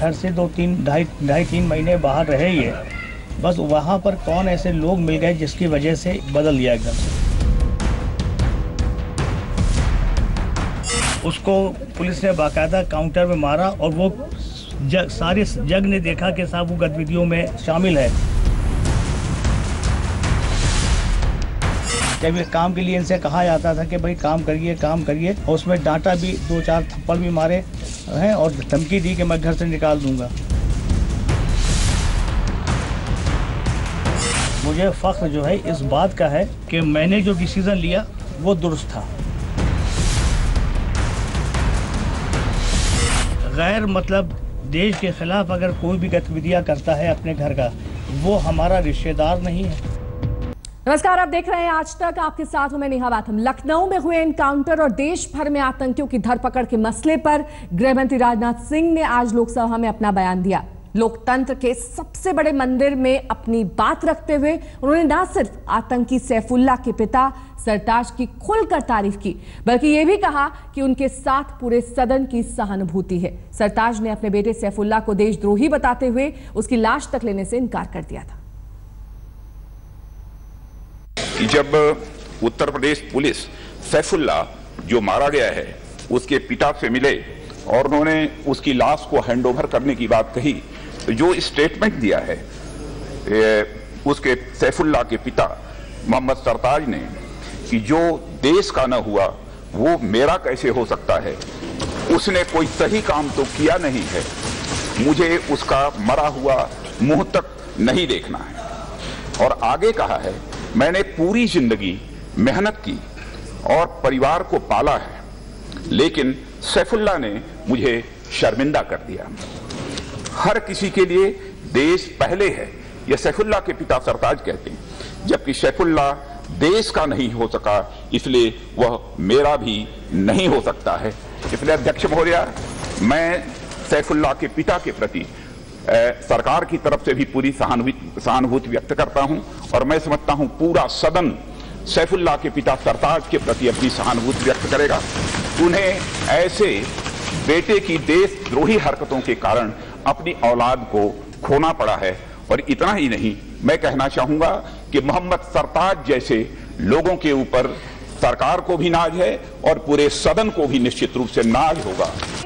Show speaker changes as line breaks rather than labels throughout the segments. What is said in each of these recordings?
घर से 2-3 महीने बाहर रहे ही है, बस वहाँ पर कौन ऐसे लोग मिल गए जिसकी वजह से बदल दिया एकदम से। उसको पुलिस ने बाकायदा काउंटर में मारा और वो सारे जग ने देखा कि साहब वो गतिविधियों में शामिल है। जब ये काम के लिए इनसे कहा जाता था कि भाई काम करिए और उसमें डांटा भी, 2-4 थप्पड़ भी मारे हैं और धमकी दी कि मैं घर से निकाल दूंगा। मुझे फख्र जो है इस बात का है कि मैंने जो डिसीज़न लिया वो दुरुस्त था। गैर मतलब देश के खिलाफ अगर कोई भी गतिविधियां करता है अपने घर का, वो हमारा रिश्तेदार नहीं है।
नमस्कार, आप देख रहे हैं आज तक। आपके साथ हूं मैं नेहा बाथम। लखनऊ में हुए एनकाउंटर और देश भर में आतंकियों की धरपकड़ के मसले पर गृहमंत्री राजनाथ सिंह ने आज लोकसभा में अपना बयान दिया। लोकतंत्र के सबसे बड़े मंदिर में अपनी बात रखते हुए उन्होंने न सिर्फ आतंकी सैफुल्लाह के पिता सरताज की खुलकर तारीफ की, बल्कि यह भी कहा कि उनके साथ पूरे सदन की सहानुभूति है। सरताज ने अपने बेटे सैफुल्लाह को देशद्रोही बताते हुए उसकी लाश तक लेने से इनकार कर दिया था।
जब उत्तर प्रदेश पुलिस सैफुल्लाह जो मारा गया है उसके पिता से मिले और उन्होंने उसकी लाश को हैंडओवर करने की बात कही, तो जो स्टेटमेंट दिया है उसके सैफुल्लाह के पिता मोहम्मद सरताज ने कि जो देश का न हुआ वो मेरा कैसे हो सकता है, उसने कोई सही काम तो किया नहीं है, मुझे उसका मरा हुआ मुंह तक नहीं देखना है। और आगे कहा है, मैंने पूरी जिंदगी मेहनत की और परिवार को पाला है, लेकिन सैफुल्लाह ने मुझे शर्मिंदा कर दिया। हर किसी के लिए देश पहले है, यह सैफुल्लाह के पिता सरताज कहते हैं, जबकि सैफुल्लाह देश का नहीं हो सका, इसलिए वह मेरा भी नहीं हो सकता है। इसलिए अध्यक्ष महोदय, मैं सैफुल्लाह के पिता के प्रति सरकार की तरफ से भी पूरी सहानुभूति व्यक्त करता हूं और मैं समझता हूं पूरा सदन सैफुल्लाह के पिता सरताज के प्रति अपनी सहानुभूति व्यक्त करेगा। उन्हें ऐसे बेटे की देशद्रोही हरकतों के कारण अपनी औलाद को खोना पड़ा है। और इतना ही नहीं, मैं कहना चाहूंगा कि मोहम्मद सरताज जैसे लोगों के ऊपर सरकार को भी नाज है और पूरे सदन को भी निश्चित रूप से नाज होगा।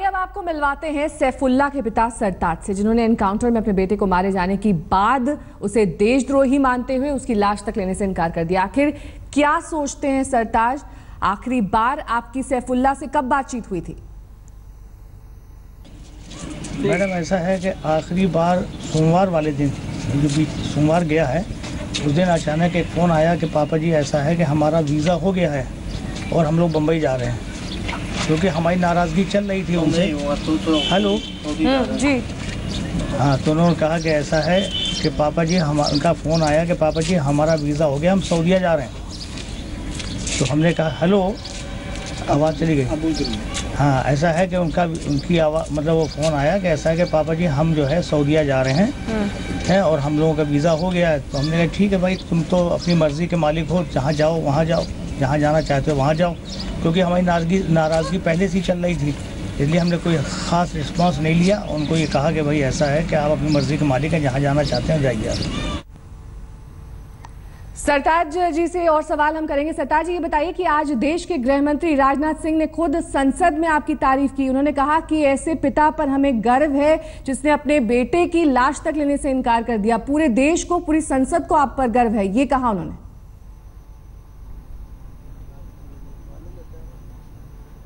अब आपको मिलवाते हैं सैफुल्लाह के पिता सरताज से, जिन्होंने एनकाउंटर में अपने बेटे को मारे जाने की बाद उसे देशद्रोही मानते हुए उसकी लाश तक लेने से इनकार कर दिया। आखिर क्या सोचते हैं सरताज? आखिरी बार आपकी सैफुल्लाह से कब बातचीत हुई थी?
मैडम, ऐसा है कि आखिरी बार सोमवार वाले दिन, जो भी सोमवार गया है, उस दिन अचानक एक फ़ोन आया कि पापा जी ऐसा है कि हमारा वीज़ा हो गया है और हम लोग बम्बई जा रहे हैं, क्योंकि हमारी नाराज़गी चल रही थी उनसे। हेलो
जी
हाँ, तो उन्होंने कहा कि ऐसा है कि पापा जी उनका फ़ोन आया कि पापा जी हमारा वीज़ा हो गया, हम सऊदीया जा रहे हैं। तो हमने कहा हेलो, आवाज़ चली गई। हाँ, ऐसा है कि उनकी आवाज़ मतलब वो फ़ोन आया कि ऐसा है कि पापा जी हम जो है सऊदीया जा रहे हैं और हम लोगों का वीज़ा हो गया है। तो हमने कहा ठीक है भाई, तुम तो अपनी मर्ज़ी के मालिक हो, जहाँ जाओ वहाँ जाओ, जहाँ जाना चाहते हो वहाँ जाओ, क्योंकि हमारी नाराज़गी पहले से ही चल रही थी, इसलिए हमने कोई ख़ास रिस्पांस नहीं लिया। उनको ये कहा कि भाई ऐसा है कि आप अपनी मर्ज़ी के मालिक हैं, जहाँ जाना चाहते हैं जाइए आप।
सरताज जी से और सवाल हम करेंगे। सरताज जी, ये बताइए कि आज देश के गृह मंत्री राजनाथ सिंह ने खुद संसद में आपकी तारीफ की। उन्होंने कहा कि ऐसे पिता पर हमें गर्व है जिसने अपने बेटे की लाश तक लेने से इनकार कर दिया। पूरे देश को, पूरी संसद को आप पर गर्व है, ये कहा उन्होंने।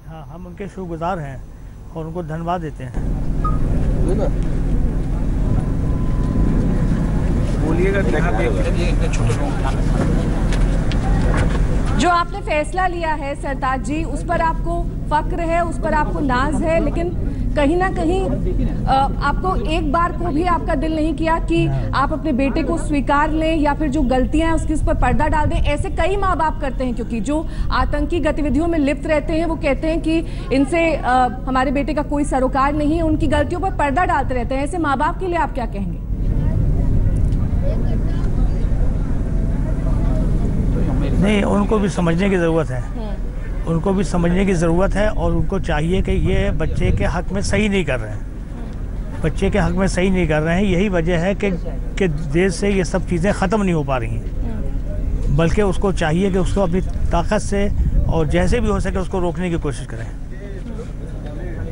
हाँ, हम उनके शुक्रगुजार हैं और उनको धन्यवाद देते हैं।
जो आपने फैसला लिया है सरताज जी, उस पर आपको फक्र है, उस पर आपको नाज है, लेकिन कहीं ना कहीं आपको एक बार को भी आपका दिल नहीं किया कि आप अपने बेटे को स्वीकार लें या फिर जो गलतियां हैं उसकी उस पर पर्दा डाल दें। ऐसे कई माँ बाप करते हैं, क्योंकि जो आतंकी गतिविधियों में लिप्त रहते हैं वो कहते हैं कि इनसे हमारे बेटे का कोई सरोकार नहीं है, उनकी गलतियों पर पर्दा डालते रहते हैं। ऐसे माँ बाप के लिए आप क्या कहेंगे?
नहीं, उनको भी समझने की ज़रूरत है, उनको भी समझने की ज़रूरत है और उनको चाहिए कि ये बच्चे के हक में सही नहीं कर रहे हैं। बच्चे के हक में सही नहीं कर रहे हैं। यही वजह है कि देश से ये सब चीज़ें ख़त्म नहीं हो पा रही हैं, बल्कि उसको चाहिए कि उसको अपनी ताकत से और जैसे भी हो सके उसको रोकने की कोशिश करें।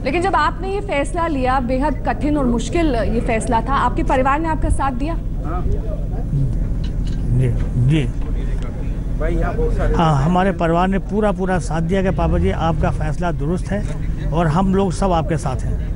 लेकिन जब आपने ये फैसला लिया, बेहद कठिन और मुश्किल ये फैसला था, आपके परिवार ने आपका साथ दिया?
जी हाँ, हमारे परिवार ने पूरा साथ दिया कि पापा जी आपका फैसला दुरुस्त है और हम लोग सब आपके साथ हैं।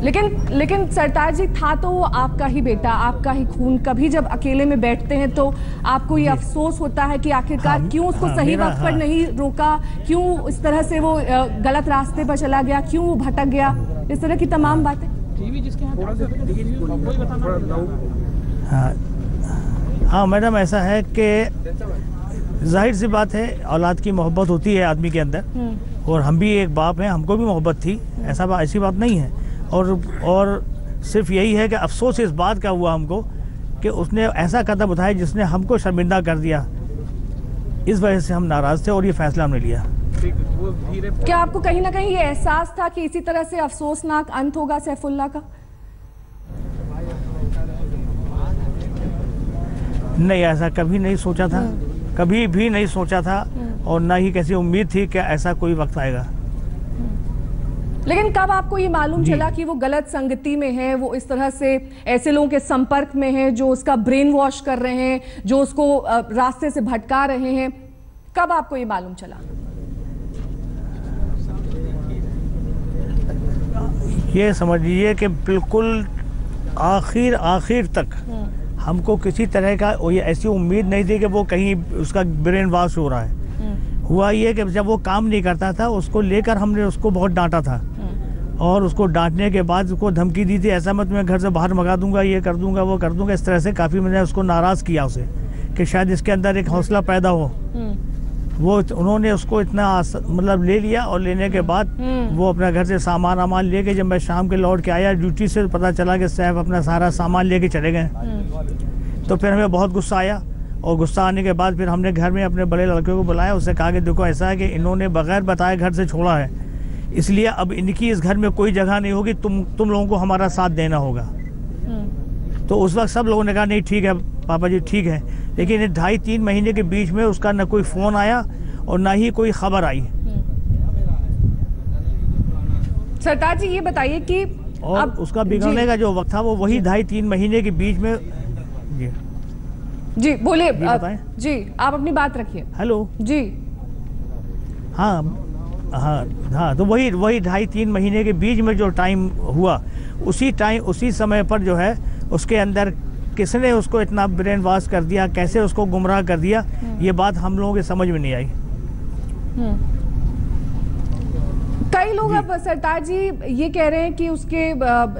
लेकिन सरताज जी, था तो वो आपका ही बेटा, आपका ही खून। कभी जब अकेले में बैठते हैं तो आपको ये अफसोस होता है कि आखिरकार क्यों उसको सही वक्त पर नहीं रोका, क्यों इस तरह से वो गलत रास्ते पर चला गया, क्यों वो भटक गया, इस तरह की तमाम बातें।
हाँ मैडम, ऐसा है कि जाहिर सी बात है, औलाद की मोहब्बत होती है आदमी के अंदर, और हम भी एक बाप हैं, हमको भी मोहब्बत थी, ऐसी बात नहीं है। और सिर्फ यही है कि अफसोस इस बात का हुआ हमको कि उसने ऐसा कदम उठाया जिसने हमको शर्मिंदा कर दिया। इस वजह से हम नाराज़ थे और ये फैसला हमने लिया।
क्या आपको कहीं ना कहीं ये एहसास था कि इसी तरह से अफसोसनाक अंत होगा सैफुल्लाह का?
नहीं, ऐसा कभी नहीं सोचा था, कभी भी नहीं सोचा था, और ना ही कैसी उम्मीद थी कि ऐसा कोई वक्त आएगा।
लेकिन कब आपको ये मालूम चला कि वो गलत संगति में है, वो इस तरह से ऐसे लोगों के संपर्क में है जो उसका ब्रेन वॉश कर रहे हैं, जो उसको रास्ते से भटका रहे हैं? कब आपको ये मालूम चला?
ये समझ लीजिए कि बिल्कुल आखिर तक हमको किसी तरह का ये ऐसी उम्मीद नहीं थी कि वो कहीं उसका ब्रेन वॉश हो रहा है। हुआ ये कि जब वो काम नहीं करता था, उसको लेकर हमने उसको बहुत डांटा था, और उसको डांटने के बाद उसको धमकी दी थी, ऐसा मत मैं घर से बाहर मंगा दूंगा, ये कर दूंगा, वो कर दूंगा। इस तरह से काफ़ी मैंने उसको नाराज़ किया उसे, कि शायद इसके अंदर एक हौसला पैदा हो। वो उन्होंने उसको इतना मतलब ले लिया, और लेने के बाद वो अपना घर से सामान लेके, जब मैं शाम के लौट के आया ड्यूटी से, पता चला कि साहब अपना सारा सामान लेके चले गए। तो फिर हमें बहुत गुस्सा आया, और गुस्सा आने के बाद फिर हमने घर में अपने बड़े लड़के को बुलाया, उससे कहा कि देखो ऐसा है कि इन्होंने बगैर बताए घर से छोड़ा है, इसलिए अब इनकी इस घर में कोई जगह नहीं होगी, तुम लोगों को हमारा साथ देना होगा। तो उस वक्त सब लोगों ने कहा नहीं ठीक है पापा जी, ठीक है। लेकिन 2.5-3 महीने के बीच में उसका न कोई फ़ोन आया और ना ही कोई खबर आई।
सरताज जी, ये बताइए कि
और अब उसका बिगड़ने का जो वक्त था वो वही 2.5-3 महीने के बीच में।
जी बोलिए,
जी
आप अपनी बात रखिए।
हेलो
जी।
हाँ, तो वही 2.5-3 महीने के बीच में जो टाइम हुआ, उसी समय पर जो है उसके अंदर किसने उसको इतना ब्रेन वॉश कर दिया, कैसे उसको गुमराह कर दिया, ये बात हम लोगों के समझ में नहीं आई।
कई लोग अब सरताज जी ये कह रहे हैं कि उसके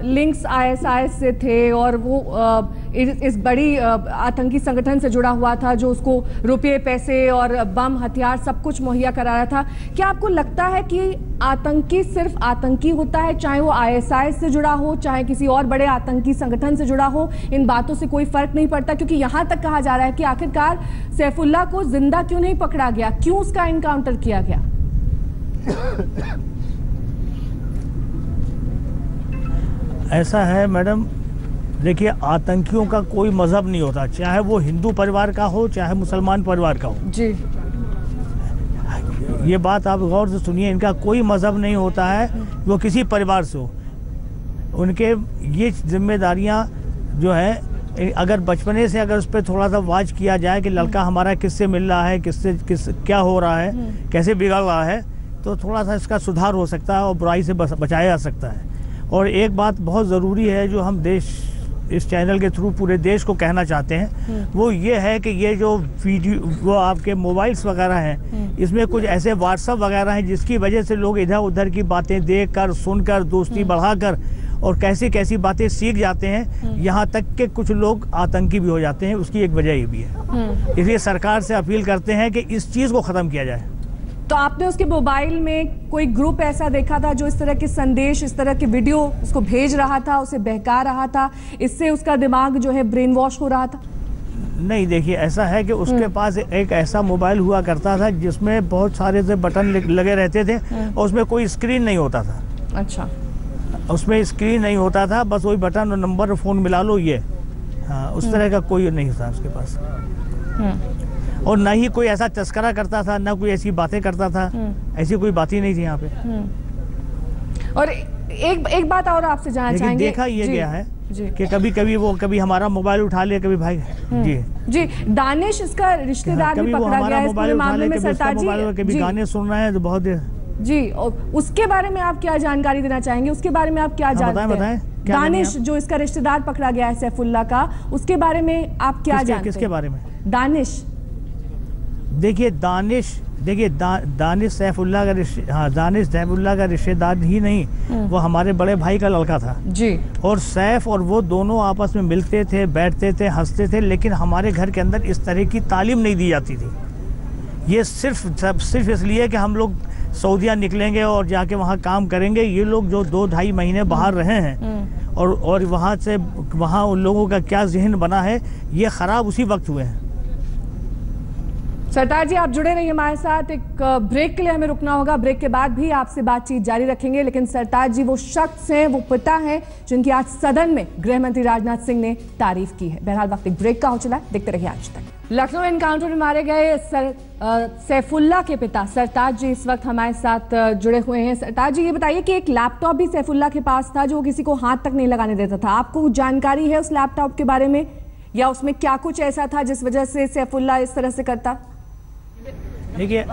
लिंक्स ISIS से थे, और वो इस बड़ी आतंकी संगठन से जुड़ा हुआ था, जो उसको रुपये, पैसे और बम, हथियार सब कुछ मुहैया करा रहा था। क्या आपको लगता है कि आतंकी सिर्फ आतंकी होता है, चाहे वो ISIS से जुड़ा हो, चाहे किसी और बड़े आतंकी संगठन से जुड़ा हो, इन बातों से कोई फर्क नहीं पड़ता? क्योंकि यहाँ तक कहा जा रहा है कि आखिरकार सैफुल्लाह को जिंदा क्यों नहीं पकड़ा गया, क्यों उसका इनकाउंटर किया गया?
ऐसा है मैडम, देखिए आतंकियों का कोई मजहब नहीं होता, चाहे वो हिंदू परिवार का हो चाहे मुसलमान परिवार का हो।
जी,
ये बात आप गौर से सुनिए, इनका कोई मजहब नहीं होता है, वो किसी परिवार से हो। उनके ये जिम्मेदारियां जो है, अगर बचपने से अगर उस पर थोड़ा सा वाच किया जाए कि लड़का हमारा किससे मिल रहा है, क्या हो रहा है, कैसे बिगड़ रहा है, तो थोड़ा सा इसका सुधार हो सकता है और बुराई से बचाया जा सकता है। और एक बात बहुत ज़रूरी है जो हम इस चैनल के थ्रू पूरे देश को कहना चाहते हैं, वो ये है कि ये जो वीडियो, वो आपके मोबाइल्स वगैरह हैं, इसमें कुछ ऐसे व्हाट्सएप वगैरह हैं जिसकी वजह से लोग इधर उधर की बातें देखकर, सुनकर, दोस्ती बढ़ाकर और कैसी बातें सीख जाते हैं, यहाँ तक कि कुछ लोग आतंकी भी हो जाते हैं। उसकी एक वजह ये भी है। इसलिए सरकार से अपील करते हैं कि इस चीज़ को ख़त्म किया जाए।
तो आपने उसके मोबाइल में कोई ग्रुप ऐसा देखा था जो इस तरह के संदेश, इस तरह के वीडियो उसको भेज रहा था, उसे बहका रहा था, इससे उसका दिमाग जो है ब्रेन वॉश हो रहा था?
नहीं, देखिए ऐसा है कि उसके पास एक ऐसा मोबाइल हुआ करता था जिसमें बहुत सारे से बटन लगे रहते थे और उसमें कोई स्क्रीन नहीं होता था।
अच्छा।
उसमें स्क्रीन नहीं होता था, बस वही बटन और नंबर और फ़ोन मिला लो ये। हाँ, उस तरह का कोई नहीं था उसके पास। और ना ही कोई ऐसा तस्करा करता था, ना कोई ऐसी बातें करता था। ऐसी कोई बात ही नहीं थी यहाँ पे।
और एक बात और आपसे जानना चाहेंगे।
देखा ये गया है कि कभी हमारा मोबाइल उठा ले, कभी भाई जी
दानिश इसका रिश्तेदार भी पकड़ा गया है इस पूरे मामले में सरताज जी।
कभी गाने सुन रहे हैं तो बहुत
जी, और उसके बारे में आप क्या जानकारी देना चाहेंगे? उसके बारे में आप क्या जानते हैं? बताएं। दानिश जो इसका रिश्तेदार पकड़ा गया है सैफुल्ला का, उसके बारे में आप क्या जानते हैं?
किसके बारे में?
दानिश।
देखिए दानिश सैफुल्ला का दानिश सैफुल्ला का रिश्तेदार ही नहीं, वो हमारे बड़े भाई का लड़का था
जी।
और सैफ और वो दोनों आपस में मिलते थे, बैठते थे, हंसते थे, लेकिन हमारे घर के अंदर इस तरह की तालीम नहीं दी जाती थी। ये सिर्फ इसलिए कि हम लोग सऊदीया निकलेंगे और जाके वहाँ काम करेंगे। ये लोग जो 2-2.5 महीने बाहर रहे हैं और वहाँ उन लोगों का क्या ज़हन बना है, ये ख़राब उसी वक्त हुए हैं।
सरताज जी, आप जुड़े रहिए हमारे साथ। एक ब्रेक के लिए हमें रुकना होगा, ब्रेक के बाद भी आपसे बातचीत जारी रखेंगे। लेकिन सरताज जी वो शख्स हैं, वो पिता हैं जिनकी आज सदन में गृह मंत्री राजनाथ सिंह ने तारीफ की है। बहरहाल वक्त एक ब्रेक का हो चला है, देखते रहिए आज तक। लखनऊ एनकाउंटर में मारे गए सैफुल्ला के पिता सरताज जी इस वक्त हमारे साथ जुड़े हुए हैं। सरताज जी, ये बताइए कि एक लैपटॉप भी सैफुल्ला के पास था जो किसी को हाथ तक नहीं लगाने देता था। आपको जानकारी है उस लैपटॉप के बारे में, या उसमें क्या कुछ ऐसा था जिस वजह से सैफुल्ला इस तरह से करता?
देखिए,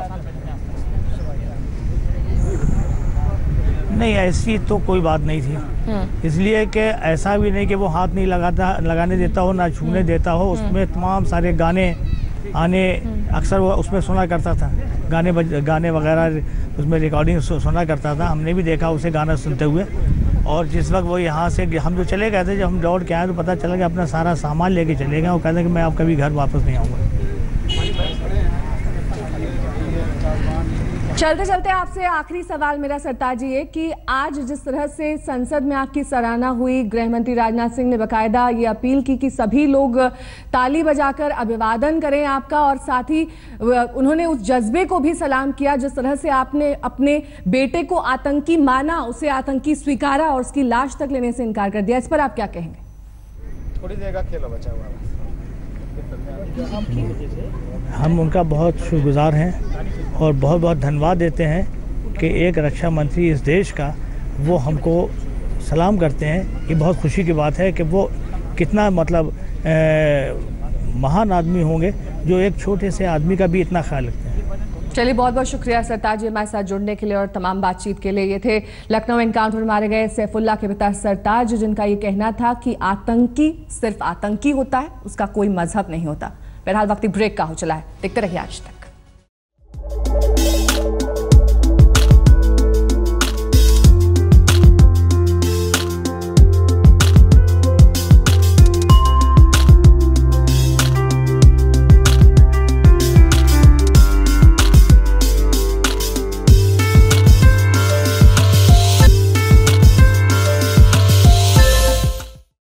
नहीं ऐसी तो कोई बात नहीं थी, इसलिए कि ऐसा भी नहीं कि वो हाथ नहीं लगाने देता हो, ना छूने देता हो। उसमें तमाम सारे गाने आने अक्सर वो उसमें सुना करता था, गाने वगैरह उसमें रिकॉर्डिंग सुना करता था। हमने भी देखा उसे गाना सुनते हुए। और जिस वक्त वो यहाँ से हम जो चले गए थे, जब हम लौट के आए तो पता चला कि अपना सारा सामान लेके चले गए। वो कहते कि मैं अब कभी घर वापस नहीं आऊँगा।
चलते चलते आपसे आखिरी सवाल मेरा सरताज जी है कि आज जिस तरह से संसद में आपकी सराहना हुई, गृह मंत्री राजनाथ सिंह ने बकायदा ये अपील की कि सभी लोग ताली बजाकर अभिवादन करें आपका, और साथ ही उन्होंने उस जज्बे को भी सलाम किया जिस तरह से आपने अपने बेटे को आतंकी माना, उसे आतंकी स्वीकारा और उसकी लाश तक लेने से इनकार कर दिया। इस पर आप क्या कहेंगे?
थोड़ी देर का खेल बचा हुआ।
हम उनका बहुत शुक्रगुजार हैं और बहुत बहुत धन्यवाद देते हैं कि एक रक्षा मंत्री इस देश का वो हमको सलाम करते हैं। ये बहुत खुशी की बात है कि वो कितना मतलब महान आदमी होंगे जो एक छोटे से आदमी का भी इतना ख्याल रखते हैं।
चलिए, बहुत बहुत शुक्रिया सरताज जी हमारे साथ जुड़ने के लिए और तमाम बातचीत के लिए। ये थे लखनऊ एनकाउंटर में मारे गए सैफुल्ला के पिता सरताज, जिनका ये कहना था कि आतंकी सिर्फ आतंकी होता है, उसका कोई मजहब नहीं होता। बहरहाल वक्त ब्रेक का हो चला है, देखते रहिए आज तक।